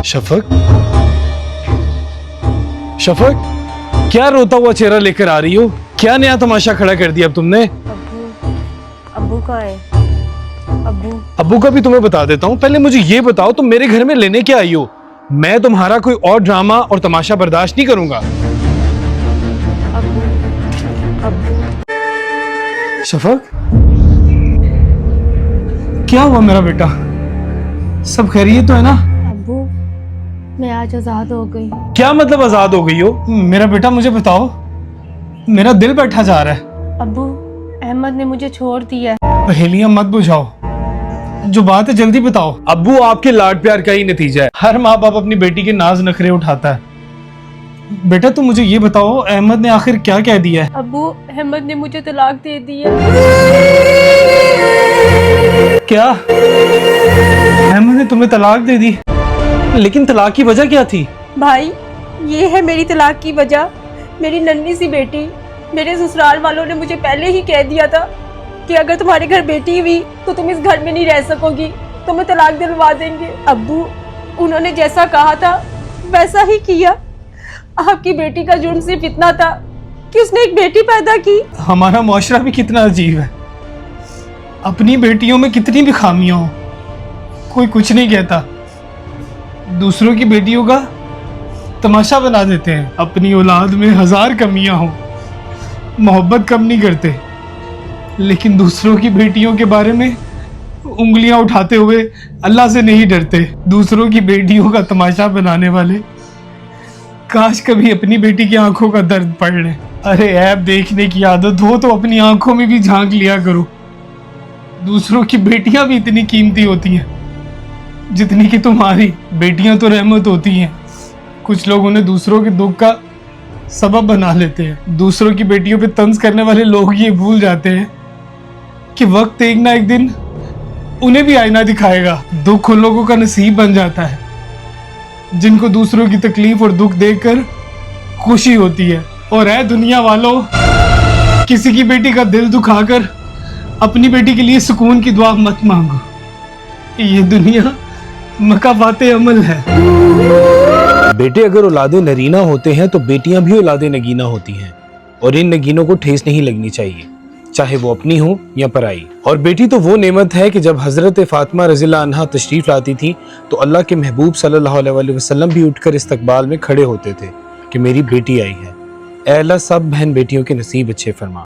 शफक, शफक, क्या रोता हुआ चेहरा लेकर आ रही हो? क्या नया तमाशा खड़ा कर दिया अब तुमने? अब्बू का है। अब्बू का भी तुम्हें बता देता हूँ। पहले मुझे ये बताओ तुम मेरे घर में लेने क्या आई हो? मैं तुम्हारा कोई और ड्रामा और तमाशा बर्दाश्त नहीं करूंगा। अब्बू शफक, क्या हुआ मेरा बेटा? सब खैरियत तो है ना? अब्बू, मैं आज आजाद हो गई। क्या मतलब आजाद हो गई हो? मेरा बेटा मुझे बताओ, मेरा दिल बैठा जा रहा है। अब्बू, अहमद ने मुझे छोड़ दिया। पहेलियां मत बुझाओ, जो बात है जल्दी बताओ। अब्बू, आपके लाड प्यार का ही नतीजा है। हर माँ बाप अपनी बेटी के नाज नखरे उठाता है। बेटा तुम मुझे ये बताओ, अहमद ने आखिर क्या कह दिया है? अब्बू, अहमद ने मुझे तलाक दे दिया। क्या? अहमद ने तुम्हें तलाक दे दी? लेकिन तलाक की वजह क्या थी? भाई, ये है मेरी तलाक की वजह। मेरी नन्ही सी बेटी, मेरे ससुराल वालों ने मुझे पहले ही कह दिया था कि अगर तुम्हारे घर बेटी हुई तो तुम इस घर में नहीं रह सकोगी, तुम्हें तलाक दिलवा देंगे। अब्बू, उन्होंने जैसा कहा था वैसा ही किया। आपकी बेटी का जुर्म सिर्फ इतना था कि उसने एक बेटी पैदा की। हमारा मुआशरा भी कितना अजीब है। अपनी बेटियों में कितनी भी खामियां हो, कोई कुछ नहीं कहता। दूसरों की बेटियों का तमाशा बना देते हैं। अपनी औलाद में 1000 कमियां हो, मोहब्बत कम नहीं करते, लेकिन दूसरों की बेटियों के बारे में उंगलियां उठाते हुए अल्लाह से नहीं डरते। दूसरों की बेटियों का तमाशा बनाने वाले काश कभी अपनी बेटी की आंखों का दर्द पढ़ लें। अरे ऐब देखने की आदत हो तो अपनी आंखों में भी झांक लिया करो। दूसरों की बेटियां भी इतनी कीमती होती हैं जितनी कि तुम्हारी बेटियां तो रहमत होती हैं। कुछ लोग उन्हें दूसरों के दुख का सबब बना लेते हैं। दूसरों की बेटियों पे तंज करने वाले लोग ये भूल जाते हैं कि वक्त एक ना एक दिन उन्हें भी आईना दिखाएगा। दुख उन लोगों का नसीब बन जाता है जिनको दूसरों की तकलीफ और दुख देखकर खुशी होती है। और है दुनिया वालों, किसी की बेटी का दिल दुखाकर अपनी बेटी के लिए सुकून की दुआ मत मांगो। ये दुनिया मकाफाते अमल है। बेटे अगर औलादे नरीना होते हैं तो बेटियां भी औलादे नगीना होती हैं, और इन नगीनों को ठेस नहीं लगनी चाहिए, चाहे वो अपनी हो या पराई। और बेटी तो वो नेमत है कि जब हजरत फातिमा रज़ियल्लाहु अन्हा तशरीफ लाती थी तो अल्लाह के महबूब सल्लल्लाहु अलैहि वसल्लम भी उठकर इस्तकबाल में खड़े होते थे कि मेरी बेटी आई है। ऐ अल्लाह सब बहन बेटियों के नसीब अच्छे फरमा।